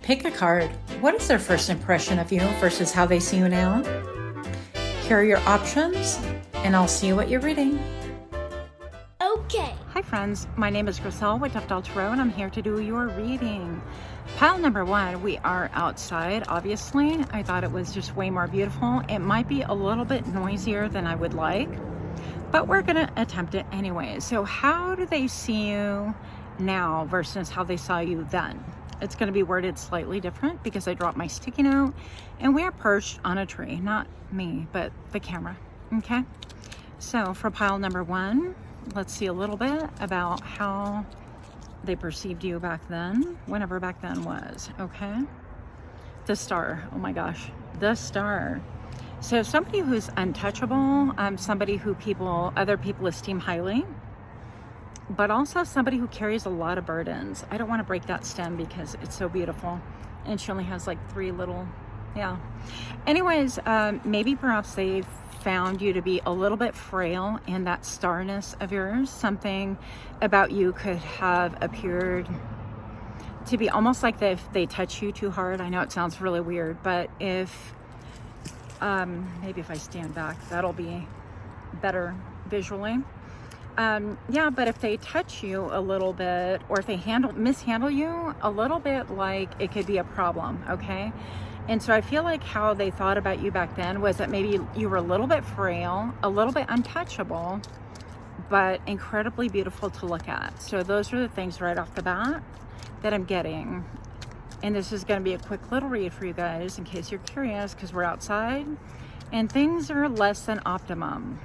Pick a card. What is their first impression of you versus how they see you now? Here are your options, and I'll see you at your reading. Okay. Hi friends, my name is Griselle with Toughdolltarot, and I'm here to do your reading. Pile number one, we are outside, obviously. I thought it was just way more beautiful. It might be a little bit noisier than I would like, but we're gonna attempt it anyway. So how do they see you now versus how they saw you then? It's gonna be worded slightly different because I dropped my sticky note and we are perched on a tree. Not me, but the camera, okay? So for pile number one, let's see a little bit about how they perceived you back then, whenever back then was, okay? The star, oh my gosh, the star. So somebody who's untouchable, somebody who other people esteem highly, but also somebody who carries a lot of burdens. I don't want to break that stem because it's so beautiful. And she only has like 3 little, yeah. Anyways, maybe perhaps they found you to be a little bit frail in that starness of yours. Something about you could have appeared to be almost like if they touch you too hard. I know it sounds really weird, but if maybe if I stand back, that'll be better visually. Yeah, but if they touch you a little bit, or if they mishandle you a little bit, like it could be a problem, okay? And so I feel like how they thought about you back then was that maybe you were a little bit frail, a little bit untouchable, but incredibly beautiful to look at. So those are the things right off the bat that I'm getting. And this is going to be a quick little read for you guys in case you're curious, because we're outside and things are less than optimum.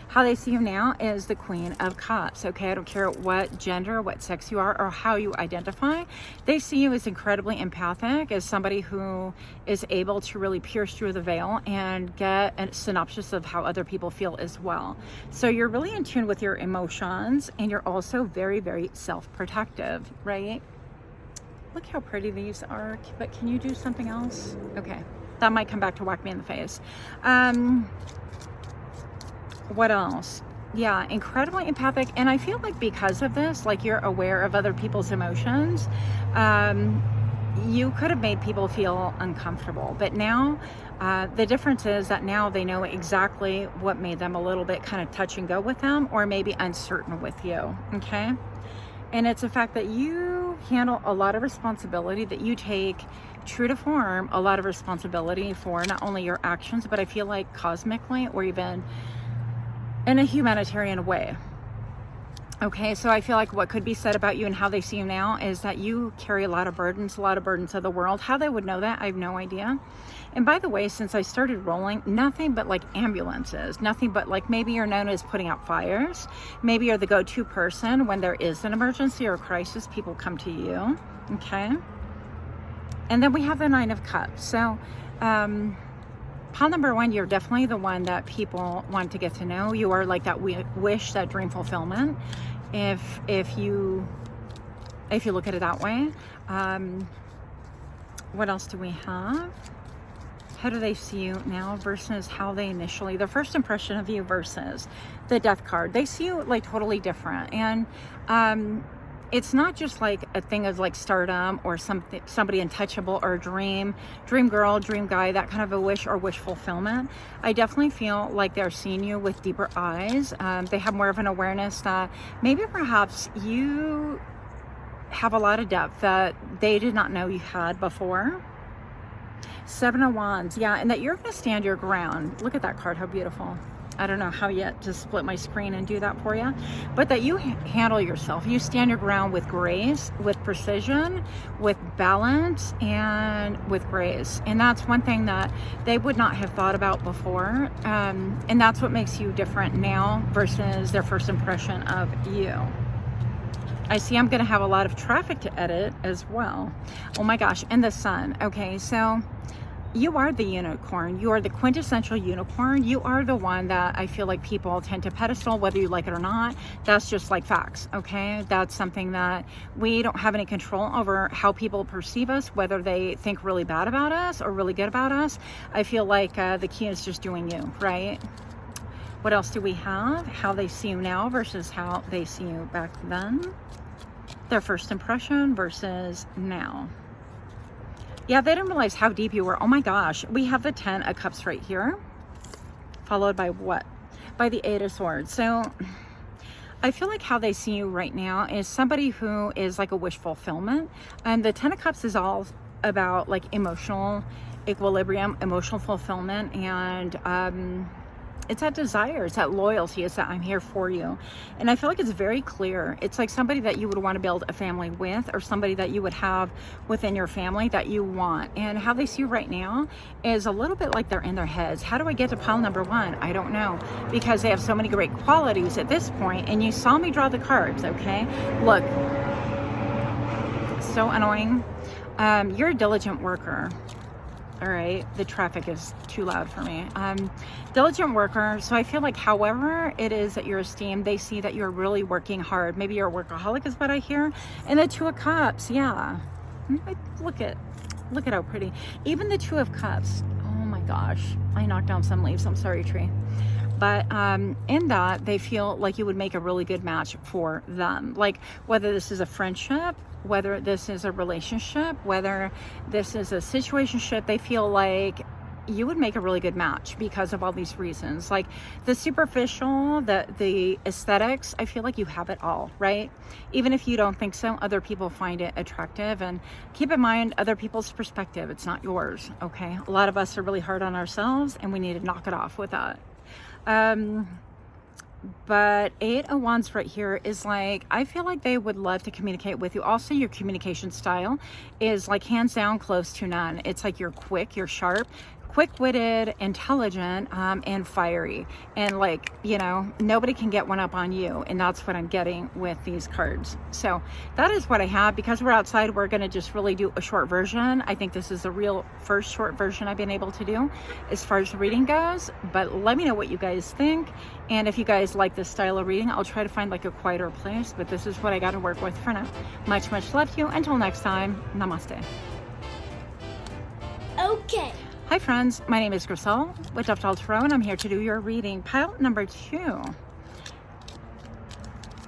How they see you now is the Queen of Cups, okay? I don't care what gender, what sex you are, or how you identify. They see you as incredibly empathic, as somebody who is able to really pierce through the veil and get a synopsis of how other people feel as well. So you're really in tune with your emotions, and you're also very, very self-protective, right? Look how pretty these are, but can you do something else? Okay, that might come back to whack me in the face. What else? Yeah, incredibly empathic. And I feel like because of this, like you're aware of other people's emotions, you could have made people feel uncomfortable. But now, the difference is that now they know exactly what made them a little bit kind of touch and go with them, or maybe uncertain with you, okay? And it's the fact that you handle a lot of responsibility, that you take true to form, a lot of responsibility for not only your actions, but I feel like cosmically, or even in a humanitarian way. Okay, so I feel like what could be said about you and how they see you now is that you carry a lot of burdens of the world. How they would know that, I have no idea. And by the way, since I started rolling, nothing but like ambulances, nothing but like maybe you're known as putting out fires. Maybe you're the go-to person when there is an emergency or a crisis, people come to you, okay? And then we have the Nine of Cups. So, pile number one, you're definitely the one that people want to get to know. You are like that wish, that dream fulfillment, if you look at it that way. What else do we have? How do they see you now versus how they initially, their first impression of you versus the Death card. They see you like totally different. And it's not just like a thing of like stardom or somebody untouchable or a dream girl, dream guy, that kind of a wish or wish fulfillment. I definitely feel like they're seeing you with deeper eyes. They have more of an awareness that maybe perhaps you have a lot of depth that they did not know you had before. 7 of Wands, yeah, and that you're going to stand your ground. Look at that card, how beautiful. I don't know how yet to split my screen and do that for you, but that you handle yourself. You stand your ground with grace, with precision, with balance, and with grace. And that's one thing that they would not have thought about before. And that's what makes you different now versus their first impression of you. I see I'm going to have a lot of traffic to edit as well. Oh my gosh, and the sun. Okay, so you are the unicorn. You are the quintessential unicorn. You are the one that I feel like people tend to pedestal, whether you like it or not. That's just like facts, okay? That's something that we don't have any control over, how people perceive us, whether they think really bad about us or really good about us. I feel like the key is just doing you, right? What else do we have? How they see you now versus how they see you back then. Their first impression versus now. Yeah, they didn't realize how deep you were. Oh my gosh. We have the 10 of Cups right here, followed by what? By the 8 of Swords. So I feel like how they see you right now is somebody who is like a wish fulfillment. And the 10 of Cups is all about like emotional equilibrium, emotional fulfillment, and it's that desire, it's that loyalty, it's that I'm here for you. And I feel like it's very clear. It's like somebody that you would want to build a family with, or somebody that you would have within your family that you want. And how they see you right now is a little bit like they're in their heads. How do I get to pile number 1? I don't know, because they have so many great qualities at this point. And you saw me draw the cards, okay? Look, so annoying. You're a diligent worker. All right, the traffic is too loud for me. Diligent worker. So I feel like however it is that you're esteemed, they see that you're really working hard. Maybe you're a workaholic is what I hear. And the 2 of Cups, yeah. Look at how pretty. Even the 2 of Cups. Oh my gosh, I knocked down some leaves. I'm sorry, tree. But in that, they feel like you would make a really good match for them. Like whether this is a friendship, whether this is a relationship, whether this is a situationship, they feel like you would make a really good match because of all these reasons. Like the superficial, the aesthetics, I feel like you have it all, right? Even if you don't think so, other people find it attractive. And keep in mind other people's perspective, it's not yours, okay? A lot of us are really hard on ourselves and we need to knock it off with that. But 8 of Wands right here is like, I feel like they would love to communicate with you. Also, your communication style is like hands down close to none. It's like you're quick, you're sharp, quick-witted, intelligent, and fiery. And like, you know, nobody can get one up on you. And that's what I'm getting with these cards. So that is what I have. Because we're outside, we're going to just really do a short version. I think this is the real first short version I've been able to do as far as the reading goes. But let me know what you guys think. And if you guys like this style of reading, I'll try to find like a quieter place. But this is what I got to work with for now. Much, much love to you. Until next time, namaste. Okay. Hi friends, my name is Toughdolltarot with Toughdolltarot, and I'm here to do your reading. Pile number 2.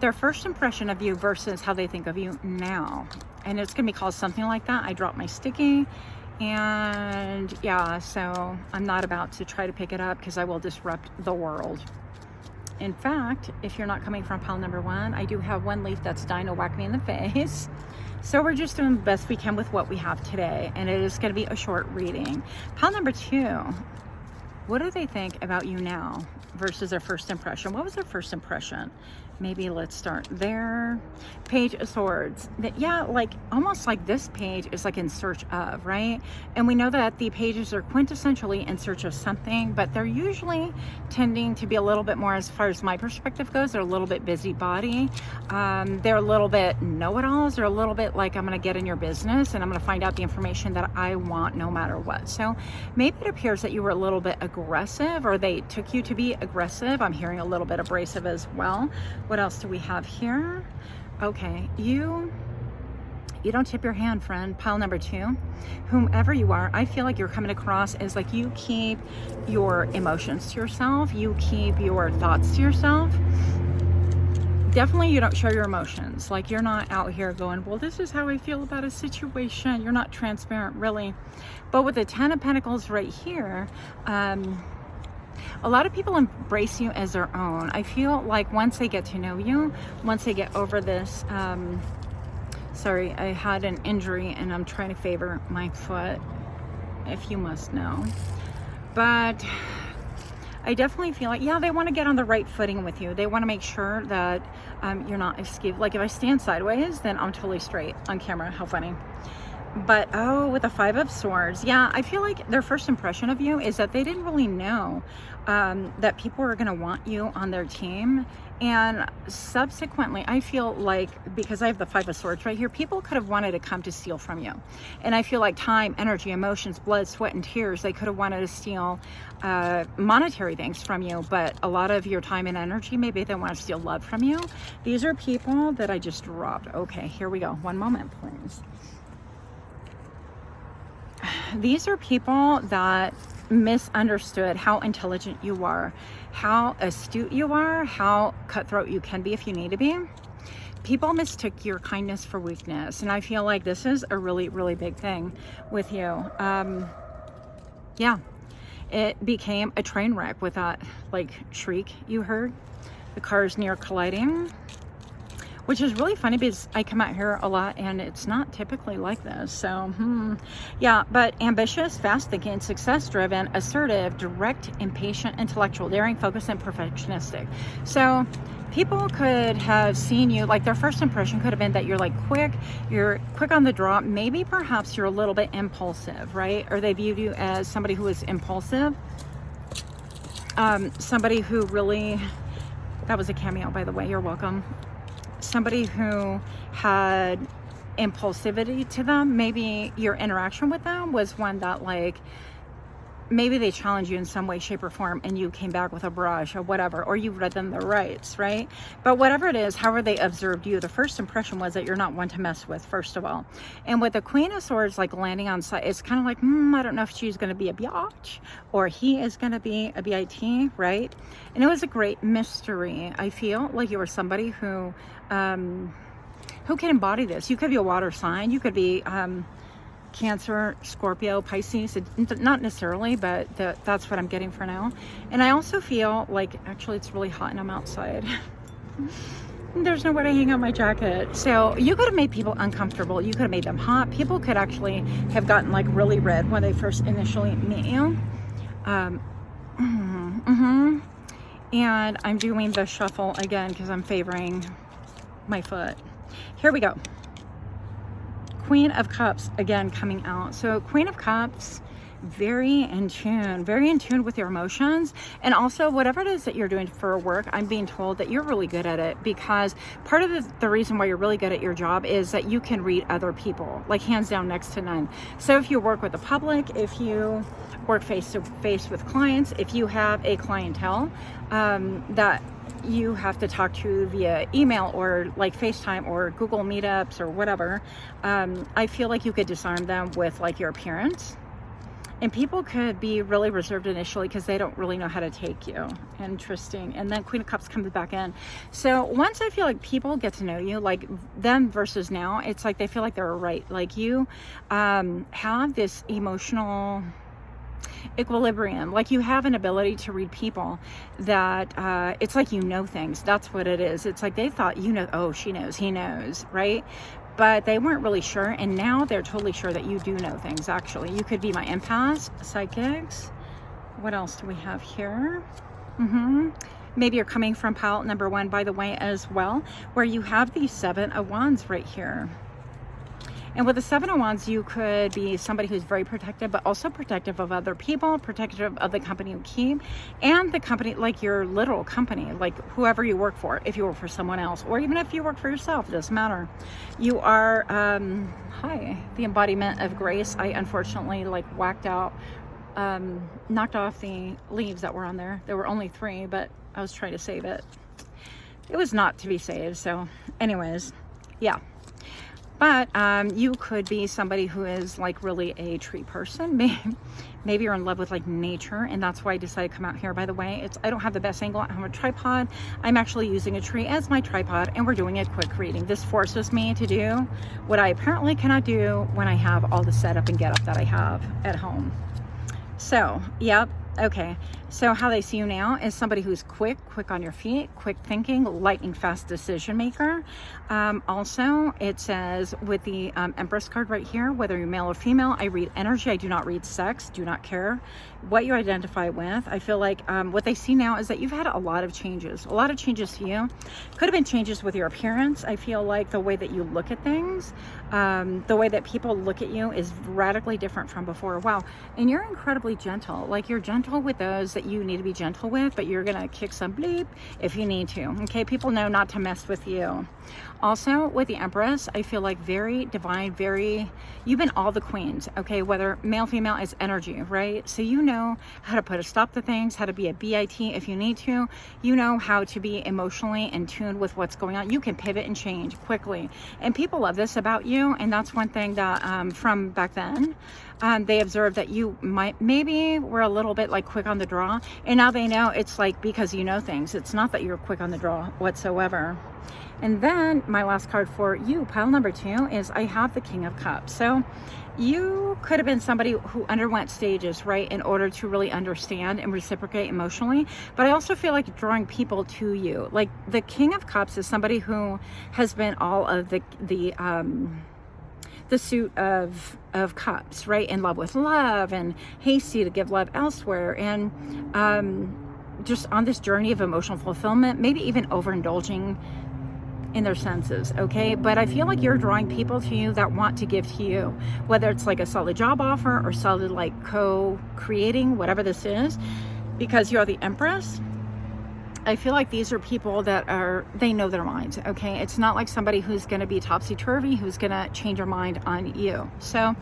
Their first impression of you versus how they think of you now. And it's going to be called something like that. I dropped my sticky, and yeah, so I'm not about to try to pick it up because I will disrupt the world. In fact, if you're not coming from pile number 1, I do have one leaf that's dying to whack me in the face. So we're just doing the best we can with what we have today. And it is going to be a short reading. Pile number 2. What do they think about you now versus their first impression? What was their first impression? Maybe let's start there. Page of Swords. Yeah, like almost like this page is like in search of, right? And we know that the pages are quintessentially in search of something, but they're usually tending to be a little bit more, as far as my perspective goes, they're a little bit busybody. They're a little bit know-it-alls. They're a little bit like, I'm going to get in your business and I'm going to find out the information that I want no matter what. So maybe it appears that you were a little bit aggressive, or they took you to be aggressive. I'm hearing a little bit abrasive as well. What else do we have here? Okay, you don't tip your hand, friend. Pile number 2. Whomever you are, I feel like you're coming across as like you keep your emotions to yourself. You keep your thoughts to yourself. Definitely you don't show your emotions. Like you're not out here going, well, this is how I feel about a situation. You're not transparent, really. But with the 10 of Pentacles right here, a lot of people embrace you as their own. I feel like once they get to know you, once they get over this, sorry, I had an injury and I'm trying to favor my foot, if you must know. But I definitely feel like, yeah, they want to get on the right footing with you. They want to make sure that you're not askew. Like if I stand sideways, then I'm totally straight on camera. How funny. But oh, with the 5 of Swords, yeah, I feel like their first impression of you is that they didn't really know that people are going to want you on their team. And subsequently, I feel like, because I have the 5 of Swords right here, people could have wanted to come to steal from you. And I feel like time, energy, emotions, blood, sweat, and tears, they could have wanted to steal monetary things from you. But a lot of your time and energy, maybe they want to steal love from you. These are people that I just dropped. Okay, here we go. One moment, please. These are people that misunderstood how intelligent you are, how astute you are, how cutthroat you can be if you need to be. people mistook your kindness for weakness, and I feel like this is a really, really big thing with you. Yeah, it became a train wreck with that like shriek you heard, the cars near colliding, which is really funny because I come out here a lot and it's not typically like this. So yeah, but ambitious, fast thinking, success driven, assertive, direct, impatient, intellectual, daring, focused, and perfectionistic. So people could have seen you, like their first impression could have been that you're like you're quick on the draw, maybe perhaps you're a little bit impulsive, right? Or they viewed you as somebody who is impulsive, somebody who really, that was a cameo, by the way, you're welcome. Somebody who had impulsivity to them. Maybe your interaction with them was one that like, maybe they challenged you in some way, shape, or form, and you came back with a barrage or whatever, or you read them the rights, right? But whatever it is, however they observed you, the first impression was that you're not one to mess with, first of all. And with the Queen of Swords like landing on site, it's kind of like, I don't know if she's going to be a biatch or he is going to be a bit, right? And it was a great mystery. I feel like you were somebody who can embody this. You could be a water sign. You could be Cancer, Scorpio, Pisces, not necessarily, but that's what I'm getting for now. And I also feel like, actually it's really hot and I'm outside. There's nowhere to hang out my jacket. So you could have made people uncomfortable. You could have made them hot. People could actually have gotten like really red when they first initially meet you. And I'm doing the shuffle again because I'm favoring my foot. Here we go. Queen of Cups again coming out. So Queen of Cups, very in tune with your emotions, and also whatever it is that you're doing for work. I'm being told that you're really good at it, because part of the reason why you're really good at your job is that you can read other people, like hands down, next to none. So if you work with the public, if you work face to face with clients, if you have a clientele that you have to talk to via email or like FaceTime or Google Meetups or whatever, I feel like you could disarm them with like your appearance. And people could be really reserved initially because they don't really know how to take you. Interesting. And then Queen of Cups comes back in. So once I feel like people get to know you, like then versus now, it's like they feel like they're right. Like you have this emotional equilibrium, like you have an ability to read people that it's like you know things. That's what it is. It's like they thought, you know, oh, she knows, he knows, right? But they weren't really sure, and now they're totally sure that you do know things. Actually, you could be my empaths, psychics. What else do we have here? Maybe you're coming from pile number 1, by the way, as well, where you have the 7 of Wands right here. And with the 7 of Wands, you could be somebody who's very protective, but also protective of other people, protective of the company you keep, and the company, like your literal company, like whoever you work for, if you work for someone else, or even if you work for yourself, it doesn't matter. You are, the embodiment of grace. I unfortunately like whacked out, knocked off the leaves that were on there. There were only 3, but I was trying to save it. It was not to be saved. So anyways, yeah. But you could be somebody who is like really a tree person. Maybe you're in love with like nature, and that's why I decided to come out here. By the way, I don't have the best angle. I have a tripod. I'm actually using a tree as my tripod, and we're doing a quick reading. This forces me to do what I apparently cannot do when I have all the setup and get up that I have at home. So, yep. Okay, so how they see you now is somebody who's quick on your feet, quick thinking, lightning fast decision maker. Also, it says with the Empress card right here, whether you're male or female, I read energy. I do not read sex. Do not care what you identify with. I feel like what they see now is that you've had a lot of changes to you. Could have been changes with your appearance. I feel like the way that you look at things, the way that people look at you is radically different from before. Wow. And you're incredibly gentle. Like you're gentle with those that you need to be gentle with, but you're gonna kick some bleep if you need to. Okay, people know not to mess with you. Also with the Empress, I feel like very divine, you've been all the queens, okay, whether male, female, is energy, right? So you know how to put a stop to things, how to be a BIT if you need to. You know how to be emotionally in tune with what's going on. You can pivot and change quickly, and people love this about you. And that's one thing that from back then, They observed that you maybe were a little bit like quick on the draw, and now they know it's like because you know things. It's not that you're quick on the draw whatsoever. And then my last card for you, pile number 2, is I have the King of Cups. So you could have been somebody who underwent stages, right, in order to really understand and reciprocate emotionally. But I also feel like drawing people to you. Like the King of Cups is somebody who has been all of the suit of cups, right? In love with love and hasty to give love elsewhere, and just on this journey of emotional fulfillment, maybe even overindulging in their senses, okay? But I feel like you're drawing people to you that want to give to you, whether it's like a solid job offer or solid like co-creating, whatever this is, because you're the Empress. I feel like these are people that they know their minds, okay? It's not like somebody who's going to be topsy-turvy, who's going to change your mind on you. So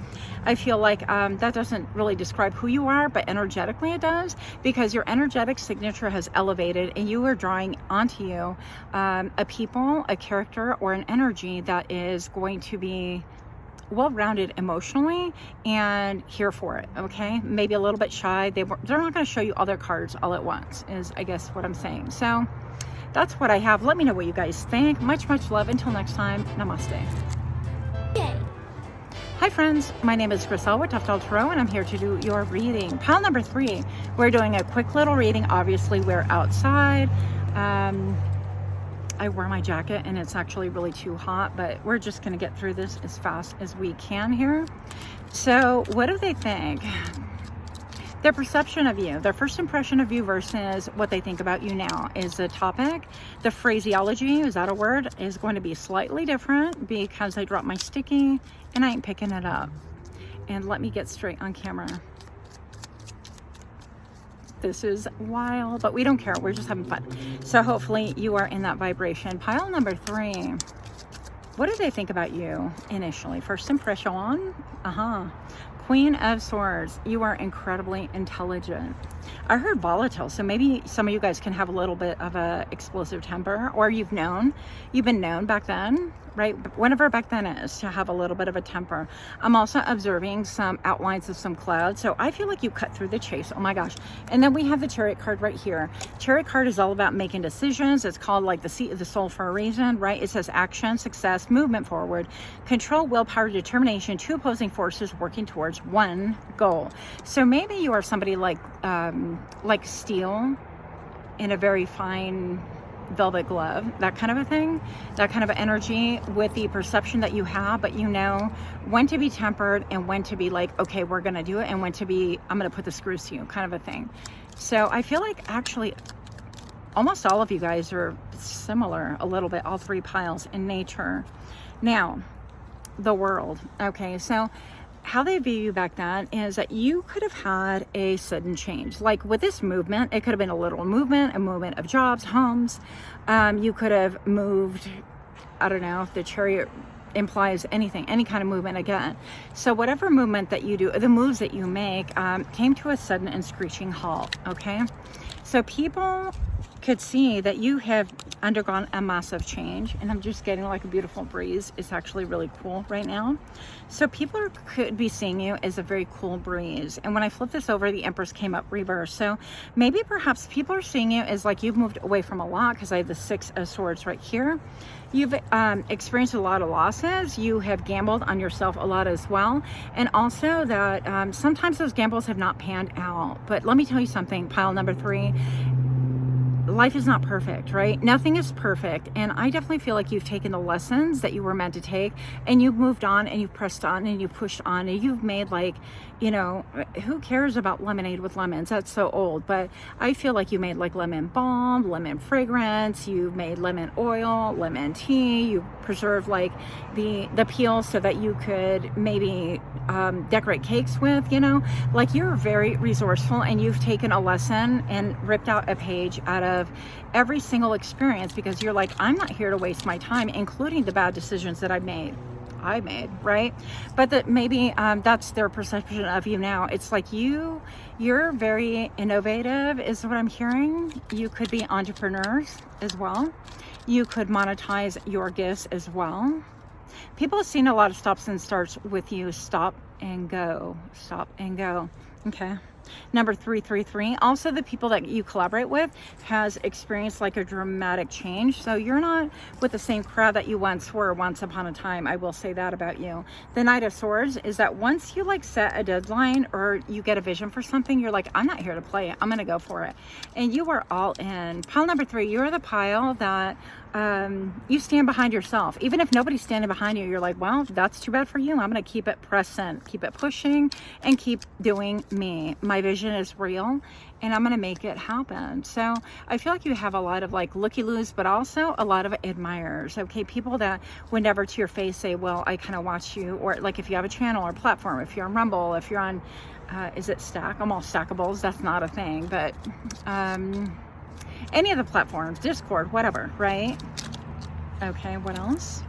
I feel like that doesn't really describe who you are, but energetically it does, because your energetic signature has elevated and you are drawing onto you a people, a character, or an energy that is going to be well-rounded emotionally and here for it, okay? Maybe a little bit shy. They're not going to show you all their cards all at once, is I guess what I'm saying. So that's what I have. Let me know what you guys think. Much love. Until next time, namaste. Okay. Hi friends, my name is Griselle with Toughdolltarot, and I'm here to do your reading. Pile number 3, we're doing a quick little reading. Obviously we're outside. I wear my jacket and it's actually really too hot, but we're just going to get through this as fast as we can here. So what do they think? Their perception of you, their first impression of you versus what they think about you now is the topic. The phraseology, is that a word, is going to be slightly different because I dropped my sticky and I ain't picking it up. And let me get straight on camera. This is wild, but we don't care. We're just having fun. So hopefully you are in that vibration. Pile number 3. What do they think about you initially? First impression. Queen of Swords. You are incredibly intelligent. I heard volatile, so maybe some of you guys can have a little bit of a explosive temper, or you've been known back then, right? Whenever back then is, to have a little bit of a temper. I'm also observing some outlines of some clouds, so I feel like you cut through the chase. Oh my gosh. And then we have the Chariot card right here. Chariot card is all about making decisions. It's called like the seat of the soul for a reason, right? It says action, success, movement forward, control, willpower, determination, 2 opposing forces working towards one goal. So maybe you are somebody like steel in a very fine velvet glove, that kind of a thing, that kind of energy, with the perception that you have, but you know when to be tempered and when to be like, okay, we're gonna do it, and when to be, I'm gonna put the screws to you, kind of a thing. So I feel like actually almost all of you guys are similar a little bit, all 3 piles in nature. Now the world, okay, so how they view you back then is that you could have had a sudden change. Like with this movement, it could have been a literal movement, a movement of jobs, homes. You could have moved, I don't know if the Chariot implies anything, any kind of movement again. So whatever movement that you do, the moves that you make came to a sudden and screeching halt, okay? So people could see that you have undergone a massive change, and I'm just getting like a beautiful breeze. It's actually really cool right now. So people could be seeing you as a very cool breeze. And when I flip this over, the Empress came up reverse. So maybe perhaps people are seeing you as like you've moved away from a lot, because I have the 6 of Swords right here. You've experienced a lot of losses. You have gambled on yourself a lot as well. And also that sometimes those gambles have not panned out. But let me tell you something, pile number 3. Life is not perfect, right? Nothing is perfect. And I definitely feel like you've taken the lessons that you were meant to take, and you've moved on, and you've pressed on, and you've pushed on, and you've made like, you know, who cares about lemonade with lemons? That's so old. But I feel like you made like lemon balm, lemon fragrance, you made lemon oil, lemon tea, you preserved like the peel so that you could maybe decorate cakes with, you know, like you're very resourceful, and you've taken a lesson and ripped out a page out of every single experience, because you're like, I'm not here to waste my time, including the bad decisions that I made, right? But that maybe that's their perception of you now. It's like you're very innovative is what I'm hearing. You could be entrepreneurs as well. You could monetize your gifts as well. People have seen a lot of stops and starts with you. Stop and go. Stop and go. Okay. Number 333, also the people that you collaborate with has experienced like a dramatic change. So you're not with the same crowd that you once were once upon a time. I will say that about you. The Knight of Swords is that once you like set a deadline or you get a vision for something, you're like, I'm not here to play it. I'm going to go for it. And you are all in. Pile number 3, you're the pile that you stand behind yourself. Even if nobody's standing behind you, you're like, well, that's too bad for you. I'm going to keep it pressing, keep it pushing, and keep doing me. My vision is real, and I'm going to make it happen. So I feel like you have a lot of like looky-loos, but also a lot of admirers. Okay, people that would never to your face say, well, I kind of watch you, or like if you have a channel or platform, if you're on Rumble, if you're on, is it Stack? I'm all Stackables. That's not a thing, but any of the platforms, Discord, whatever, right? Okay, what else?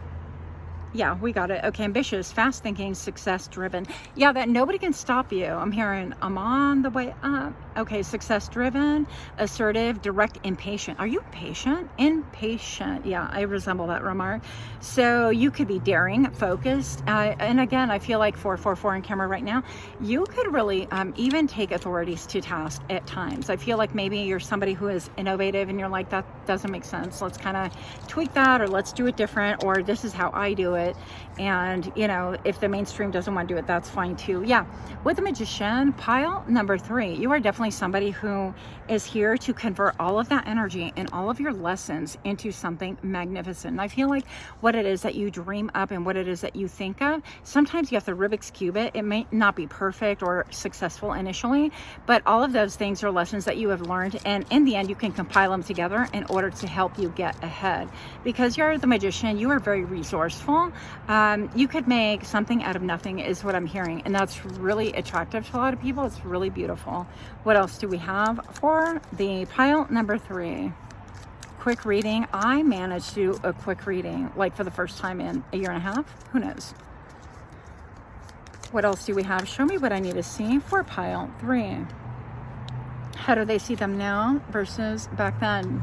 Yeah, we got it. Okay, ambitious, fast thinking, success driven. Yeah, that nobody can stop you. I'm hearing I'm on the way up. Okay, success driven, assertive, direct, impatient. Are you patient? Impatient. Yeah, I resemble that remark. So you could be daring, focused. And again, I feel like 444 in camera right now, you could really even take authorities to task at times. I feel like maybe you're somebody who is innovative and you're like, that doesn't make sense. Let's kind of tweak that, or let's do it different, or this is how I do it. And you know, if the mainstream doesn't want to do it, that's fine too. Yeah, with the Magician, pile number 3, you are definitely somebody who is here to convert all of that energy and all of your lessons into something magnificent. And I feel like what it is that you dream up and what it is that you think of, sometimes you have to Rubik's Cube it. It may not be perfect or successful initially, but all of those things are lessons that you have learned, and in the end you can compile them together in order to help you get ahead. Because you're the Magician, you are very resourceful. You could make something out of nothing is what I'm hearing, and that's really attractive to a lot of people. It's really beautiful. What else do we have for the pile number 3? Quick reading. I managed to do a quick reading like for the first time in a year and a half. Who knows? What else do we have? Show me what I need to see for pile 3. How do they see them now versus back then?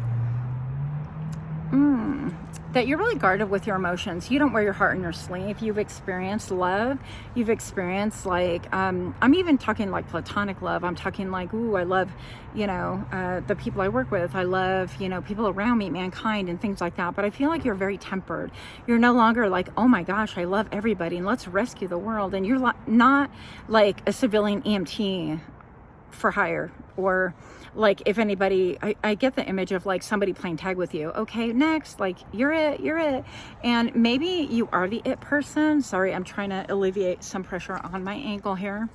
That you're really guarded with your emotions. You don't wear your heart in your sleeve. You've experienced love. You've experienced like, I'm even talking like platonic love. I'm talking like, ooh, I love, you know, the people I work with. I love, you know, people around me, mankind and things like that. But I feel like you're very tempered. You're no longer like, oh my gosh, I love everybody and let's rescue the world. And you're not like a civilian EMT for hire, or like if anybody, I get the image of like somebody playing tag with you. Okay, next, like you're it. And maybe you are the it person. Sorry, I'm trying to alleviate some pressure on my ankle here.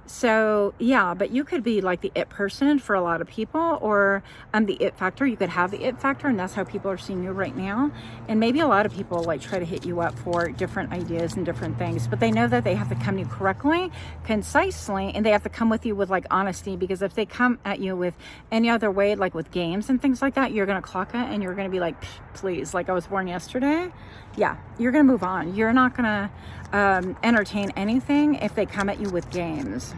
So yeah, but you could be like the it person for a lot of people, or the it factor. You could have the it factor, and that's how people are seeing you right now. And maybe a lot of people like try to hit you up for different ideas and different things, but they know that they have to come to you correctly, concisely, and they have to come with you with like honesty, because if they come at you with any other way, like with games and things like that, you're gonna clock it and you're gonna be like, please, like I was born yesterday. Yeah, you're gonna move on. You're not gonna entertain anything if they come at you with games.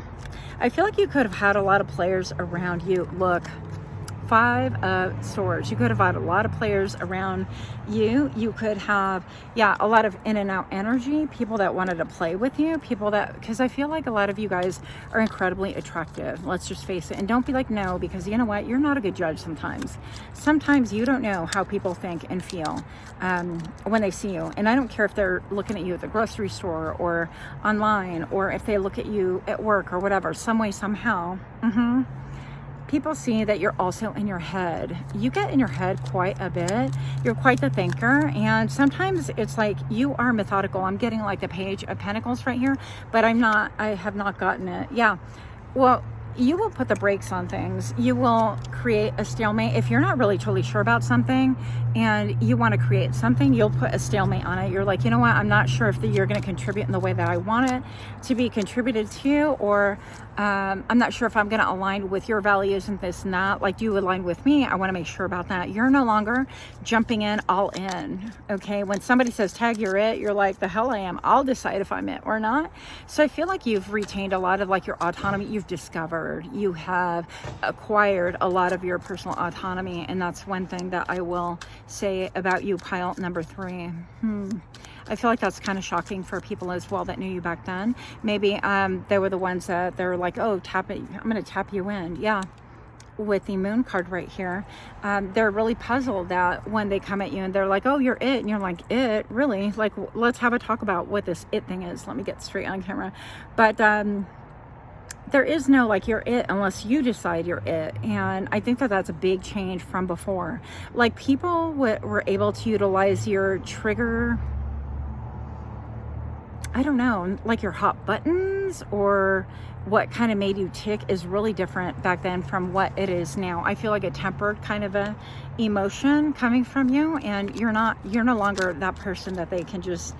I feel like you could have had a lot of players around you. Look, 5 of Swords. You could have had a lot of players around you. You could have, yeah, a lot of in and out energy, people that wanted to play with you, people that, because I feel like a lot of you guys are incredibly attractive. Let's just face it. And don't be like, no, because you know what? You're not a good judge sometimes. Sometimes you don't know how people think and feel when they see you. And I don't care if they're looking at you at the grocery store or online, or if they look at you at work or whatever, some way, somehow. People see that you're also in your head. You get in your head quite a bit. You're quite the thinker, and sometimes it's like you are methodical. I'm getting like the Page of Pentacles right here, but I'm not, I have not gotten it. Yeah, well, you will put the brakes on things. You will create a stalemate. If you're not really truly sure about something and you want to create something, you'll put a stalemate on it. You're like, you know what? I'm not sure if you're going to contribute in the way that I want it to be contributed to, or I'm not sure if I'm going to align with your values and this and that. Like, do you align with me? I want to make sure about that. You're no longer jumping in all in. Okay. When somebody says tag, you're it, you're like, the hell I am. I'll decide if I'm it or not. So I feel like you've retained a lot of like your autonomy. You've discovered. matured. You have acquired a lot of your personal autonomy, and that's one thing that I will say about you, pile number 3. I feel like that's kind of shocking for people as well that knew you back then. Maybe they were the ones that they're like, oh, tap it, I'm going to tap you in. Yeah. With the moon card right here, they're really puzzled that when they come at you and they're like, oh, you're it, and you're like, it really, like, let's have a talk about what this it thing is. Let me get straight on camera. But there is no like you're it unless you decide you're it. And I think that that's a big change from before. Like, people were able to utilize your trigger, I don't know, like your hot buttons or what kind of made you tick is really different back then from what it is now. I feel like a tempered kind of a emotion coming from you, and you're no longer that person that they can just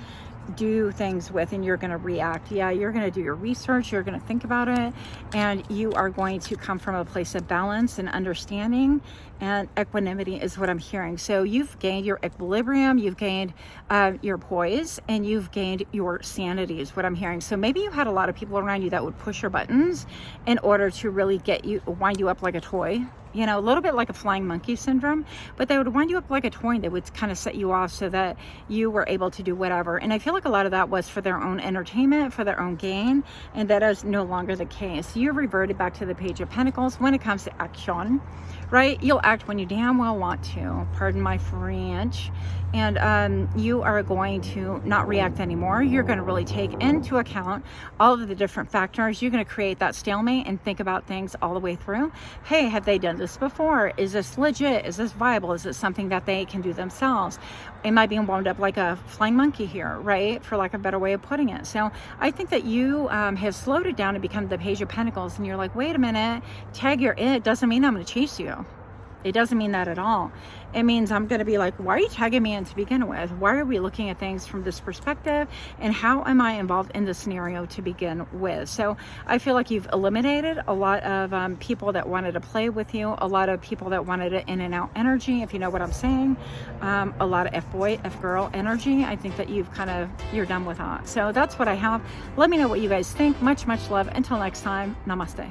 do things with and you're going to react. Yeah, you're going to do your research, you're going to think about it, and you are going to come from a place of balance and understanding, and equanimity is what I'm hearing. So you've gained your equilibrium, you've gained your poise, and you've gained your sanity is what I'm hearing. So maybe you had a lot of people around you that would push your buttons in order to really get you, wind you up like a toy. You know, a little bit like a flying monkey syndrome, but they would wind you up like a toy and they would kind of set you off so that you were able to do whatever. And I feel like a lot of that was for their own entertainment, for their own gain, and that is no longer the case. You reverted back to the Page of Pentacles when it comes to action, right? You'll act when you damn well want to, pardon my French, and you are going to not react anymore. You're going to really take into account all of the different factors. You're going to create that stalemate and think about things all the way through. Hey, have they done this before? Is this legit? Is this viable? Is it something that they can do themselves? Am I being wound up like a flying monkey here, right? For lack of a better way of putting it. So I think that you have slowed it down to become the Page of Pentacles, and you're like, wait a minute, tag your it doesn't mean I'm going to chase you. It doesn't mean that at all. It means I'm going to be like, why are you tagging me in to begin with? Why are we looking at things from this perspective? And how am I involved in the scenario to begin with? So I feel like you've eliminated a lot of people that wanted to play with you, a lot of people that wanted it in and out energy, if you know what I'm saying. A lot of F-boy, F-girl energy. I think that you're done with that. So that's what I have. Let me know what you guys think. Much, much love. Until next time, namaste.